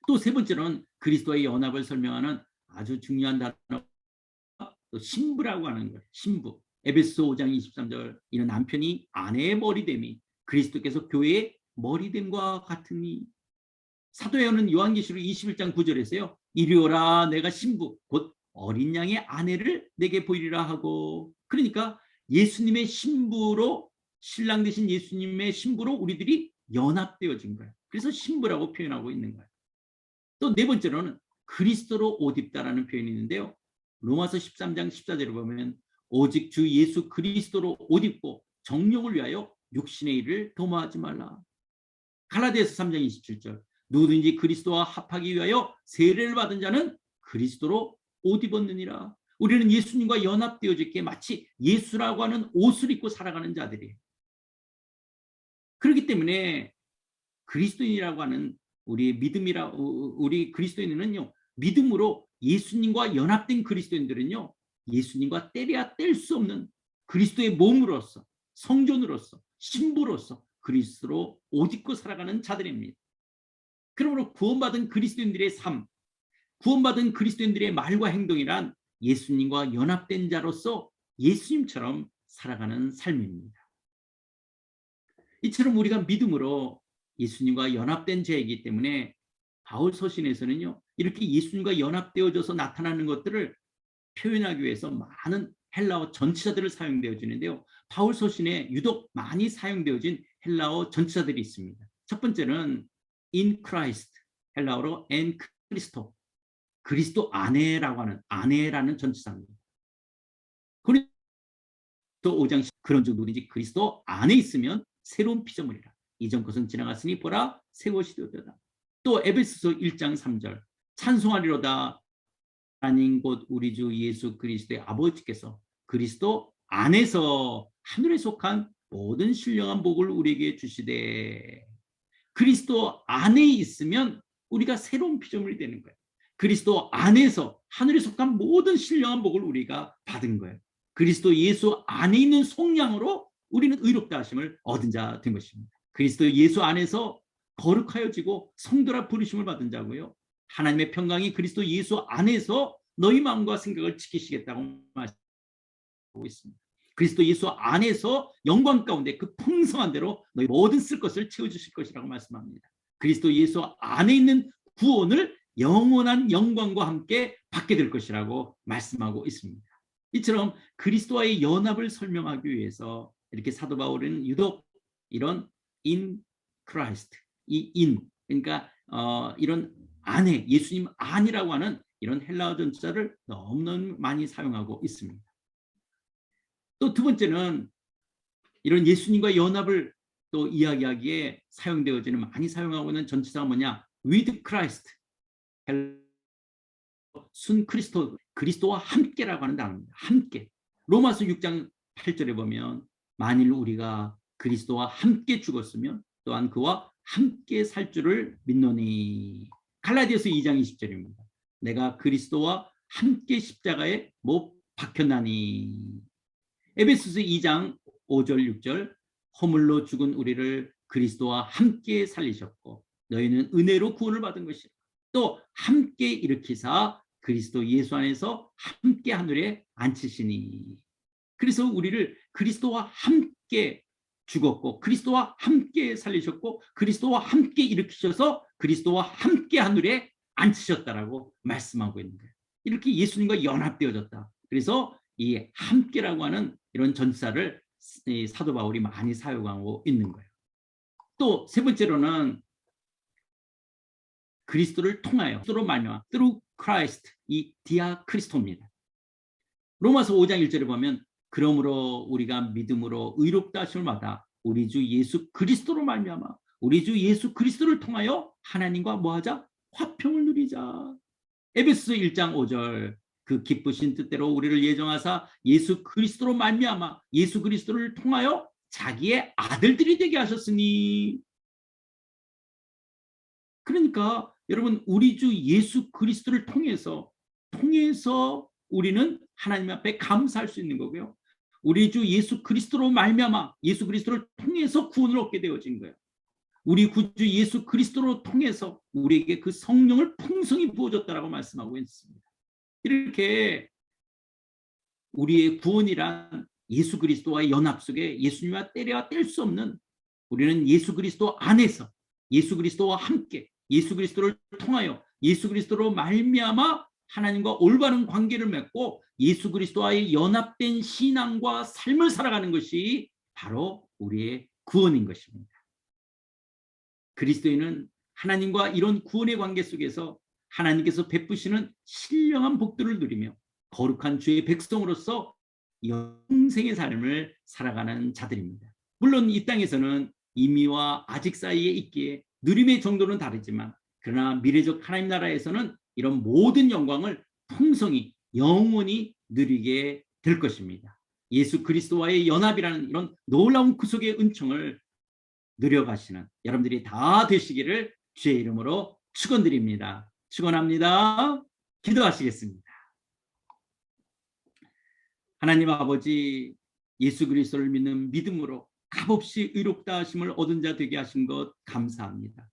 [SPEAKER 4] 또 세 번째로는 그리스도의 연합을 설명하는 아주 중요한 단어, 또 신부라고 하는 거예요. 신부. 에베소 5장 23절 이는 남편이 아내의 머리됨이 그리스도께서 교회의 머리됨과 같으니. 사도 요한은 요한계시록 21장 9절에서요. 이리 오라 내가 신부 곧 어린 양의 아내를 내게 보이리라 하고. 그러니까 예수님의 신부로, 신랑 되신 예수님의 신부로 우리들이 연합되어진 거예요. 그래서 신부라고 표현하고 있는 거예요. 또 네 번째로는 그리스도로 옷 입다라는 표현이 있는데요. 로마서 13장 14절을 보면 오직 주 예수 그리스도로 옷 입고 정욕을 위하여 육신의 일을 도모하지 말라. 갈라디아서 3장 27절 누구든지 그리스도와 합하기 위하여 세례를 받은 자는 그리스도로 옷 입었느니라. 우리는 예수님과 연합되어졌기에 마치 예수라고 하는 옷을 입고 살아가는 자들이에요. 그렇기 때문에 그리스도인이라고 하는 우리 우리 그리스도인은요, 믿음으로 예수님과 연합된 그리스도인들은요, 예수님과 떼려야 뗄 수 없는 그리스도의 몸으로서, 성전으로서, 신부로서 그리스도로 옷 입고 살아가는 자들입니다. 그러므로 구원받은 그리스도인들의 삶, 구원받은 그리스도인들의 말과 행동이란 예수님과 연합된 자로서 예수님처럼 살아가는 삶입니다. 이처럼 우리가 믿음으로 예수님과 연합된 자이기 때문에 바울 서신에서는요, 이렇게 예수님과 연합되어져서 나타나는 것들을 표현하기 위해서 많은 헬라어 전치사들을 사용되어지는데요. 바울 서신에 유독 많이 사용되어진 헬라어 전치사들이 있습니다. 첫 번째는 in Christ, 헬라어로 en Christo, 그리스도 안에라고 하는 아내라는 전치사입니다. 고린도 5장 그런즉 누구든지 그리스도 안에 있으면 새로운 피조물이라. 이전 것은 지나갔으니 보라 새 것이 되었다. 또 에베소서 1장 3절 찬송하리로다 하나님 곧 우리 주 예수 그리스도의 아버지께서 그리스도 안에서 하늘에 속한 모든 신령한 복을 우리에게 주시되. 그리스도 안에 있으면 우리가 새로운 피조물이 되는 거예요. 그리스도 안에서 하늘에 속한 모든 신령한 복을 우리가 받은 거예요. 그리스도 예수 안에 있는 속량으로 우리는 의롭다 하심을 얻은 자 된 것입니다. 그리스도 예수 안에서 거룩하여지고 성도라 부르심을 받은 자고요. 하나님의 평강이 그리스도 예수 안에서 너희 마음과 생각을 지키시겠다고 말씀하고 있습니다. 그리스도 예수 안에서 영광 가운데 그 풍성한 대로 너희 모든 쓸 것을 채워주실 것이라고 말씀합니다. 그리스도 예수 안에 있는 구원을 영원한 영광과 함께 받게 될 것이라고 말씀하고 있습니다. 이처럼 그리스도와의 연합을 설명하기 위해서 이렇게 사도 바울은 유독 이런 in Christ, 이 in, 그러니까 이런 안에, 예수님 안이라고 하는 이런 헬라어 전치사를 너무너무 많이 사용하고 있습니다. 또 두 번째는 이런 예수님과 연합을 또 이야기하기에 사용되어지는, 많이 사용하고 있는 전치사가 뭐냐? with Christ, 순 그리스도, 그리스도와 함께라고 하는 단어입니다. 함께. 로마서 6장 8절에 보면 만일 우리가 그리스도와 함께 죽었으면 또한 그와 함께 살 줄을 믿노니. 갈라디아서 2장 20절입니다. 내가 그리스도와 함께 십자가에 못 박혔나니. 에베소서 2장 5절 6절 허물로 죽은 우리를 그리스도와 함께 살리셨고 너희는 은혜로 구원을 받은 것이라. 또 함께 일으키사 그리스도 예수 안에서 함께 하늘에 앉히시니. 그래서 우리를 그리스도와 함께 죽었고 그리스도와 함께 살리셨고 그리스도와 함께 일으키셔서 그리스도와 함께 하늘에 앉히셨다라고 말씀하고 있는 거예요. 이렇게 예수님과 연합되어졌다. 그래서 이 함께라고 하는 이런 전사를 사도 바울이 많이 사용하고 있는 거예요. 또 세 번째로는 그리스도를 통하여, 그리스도로 말미암아, through Christ, 이 디아 크리스토입니다. 로마서 5장 1절에 보면 그러므로 우리가 믿음으로 의롭다 하심을 받아 우리 주 예수 그리스도로 말미암아 우리 주 예수 그리스도를 통하여 하나님과 뭐하자? 화평을 누리자. 에베소서 1장 5절 그 기쁘신 뜻대로 우리를 예정하사 예수 그리스도로 말미암아 예수 그리스도를 통하여 자기의 아들들이 되게 하셨으니. 그러니까 여러분 우리 주 예수 그리스도를 통해서 우리는 하나님 앞에 감사할 수 있는 거고요. 우리 주 예수 그리스도로 말미암아 예수 그리스도를 통해서 구원을 얻게 되어진 거예요. 우리 구주 예수 그리스도로 통해서 우리에게 그 성령을 풍성히 부어줬다라고 말씀하고 있습니다. 이렇게 우리의 구원이란 예수 그리스도와의 연합 속에 예수님과 떼려야 뗄 수 없는, 우리는 예수 그리스도 안에서 예수 그리스도와 함께 예수 그리스도를 통하여 예수 그리스도로 말미암아 하나님과 올바른 관계를 맺고 예수 그리스도와의 연합된 신앙과 삶을 살아가는 것이 바로 우리의 구원인 것입니다. 그리스도인은 하나님과 이런 구원의 관계 속에서 하나님께서 베푸시는 신령한 복들을 누리며 거룩한 주의 백성으로서 영생의 삶을 살아가는 자들입니다. 물론 이 땅에서는 이미와 아직 사이에 있기에 누림의 정도는 다르지만 그러나 미래적 하나님 나라에서는 이런 모든 영광을 풍성히 영원히 누리게 될 것입니다. 예수 그리스도와의 연합이라는 이런 놀라운 구속의 은총을 누려가시는 여러분들이 다 되시기를 주의 이름으로 축원드립니다. 축원합니다. 기도하시겠습니다. 하나님 아버지, 예수 그리스도를 믿는 믿음으로 값없이 의롭다 하심을 얻은 자 되게 하신 것 감사합니다.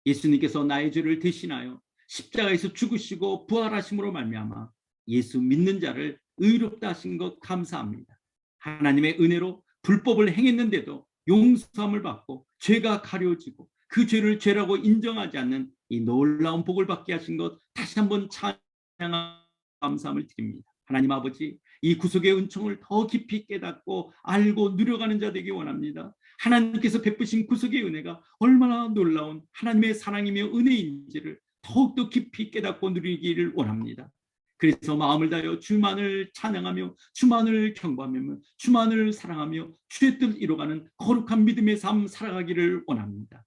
[SPEAKER 4] 예수님께서 나의 죄를 대신하여 십자가에서 죽으시고 부활하심으로 말미암아 예수 믿는 자를 의롭다 하신 것 감사합니다. 하나님의 은혜로 불법을 행했는데도 용서함을 받고 죄가 가려지고 그 죄를 죄라고 인정하지 않는 이 놀라운 복을 받게 하신 것 다시 한번 찬양하며 감사함을 드립니다. 하나님 아버지, 이 구속의 은총을 더 깊이 깨닫고 알고 누려가는 자 되기 원합니다. 하나님께서 베푸신 구속의 은혜가 얼마나 놀라운 하나님의 사랑이며 은혜인지를 더욱더 깊이 깨닫고 누리기를 원합니다. 그래서 마음을 다하여 주만을 찬양하며 주만을 경배하며 주만을 사랑하며 주의 뜻을 이뤄가는 거룩한 믿음의 삶 살아가기를 원합니다.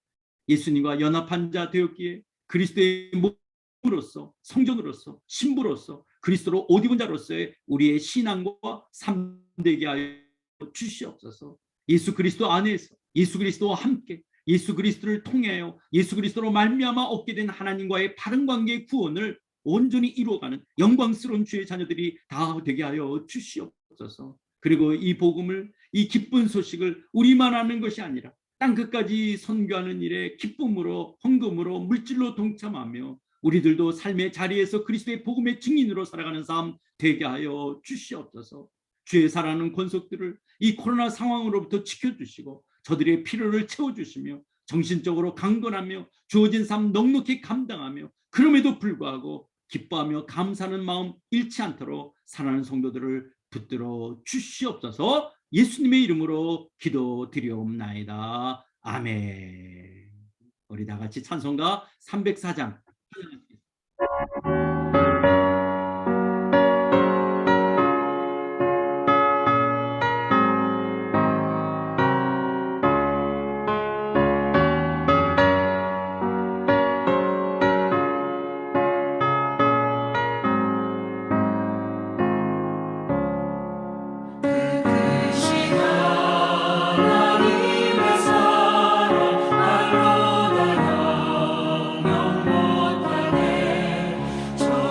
[SPEAKER 4] 예수님과 연합한 자 되었기에 그리스도의 몸으로서 성전으로서 신부로서 그리스도로 옷 입은 자로서의 우리의 신앙과 삶 되게 하여 주시옵소서. 예수 그리스도 안에서 예수 그리스도와 함께 예수 그리스도를 통하여 예수 그리스도로 말미암아 얻게 된 하나님과의 바른 관계의 구원을 온전히 이루어가는 영광스러운 주의 자녀들이 다 되게 하여 주시옵소서. 그리고 이 복음을, 이 기쁜 소식을 우리만 아는 것이 아니라 땅끝까지 선교하는 일에 기쁨으로 헌금으로 물질로 동참하며 우리들도 삶의 자리에서 그리스도의 복음의 증인으로 살아가는 삶 되게 하여 주시옵소서. 주의 사랑하는 권속들을 이 코로나 상황으로부터 지켜주시고 저들의 필요를 채워주시며 정신적으로 강건하며 주어진 삶 넉넉히 감당하며 그럼에도 불구하고 기뻐하며 감사하는 마음 잃지 않도록 살아가는 성도들을 붙들어 주시옵소서. 예수님의 이름으로 기도드리옵나이다. 아멘. 우리 다 같이 찬송가 304장
[SPEAKER 2] 저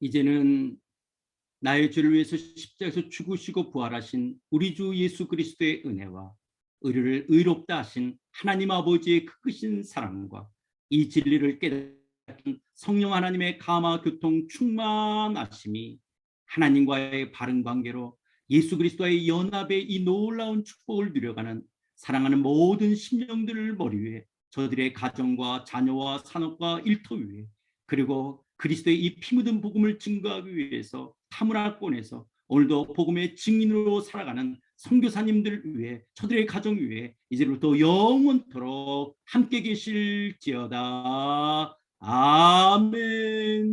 [SPEAKER 4] 이제는 나의 죄를 위해서 십자가에서 죽으시고 부활하신 우리 주 예수 그리스도의 은혜와 의를 의롭다 하신 하나님 아버지의 크신 사랑과 이 진리를 깨닫는 성령 하나님의 감화 교통 충만하심이 하나님과의 바른 관계로 예수 그리스도와의 연합의 이 놀라운 축복을 누려가는 사랑하는 모든 심령들을 머리 위에 저들의 가정과 자녀와 산업과 일터 위에 그리고 그리스도의 이 피 묻은 복음을 증거하기 위해서 타문화권에서 오늘도 복음의 증인으로 살아가는 선교사님들 위해 저들의 가정 위에 이제부터 영원토록 함께 계실지어다. 아멘.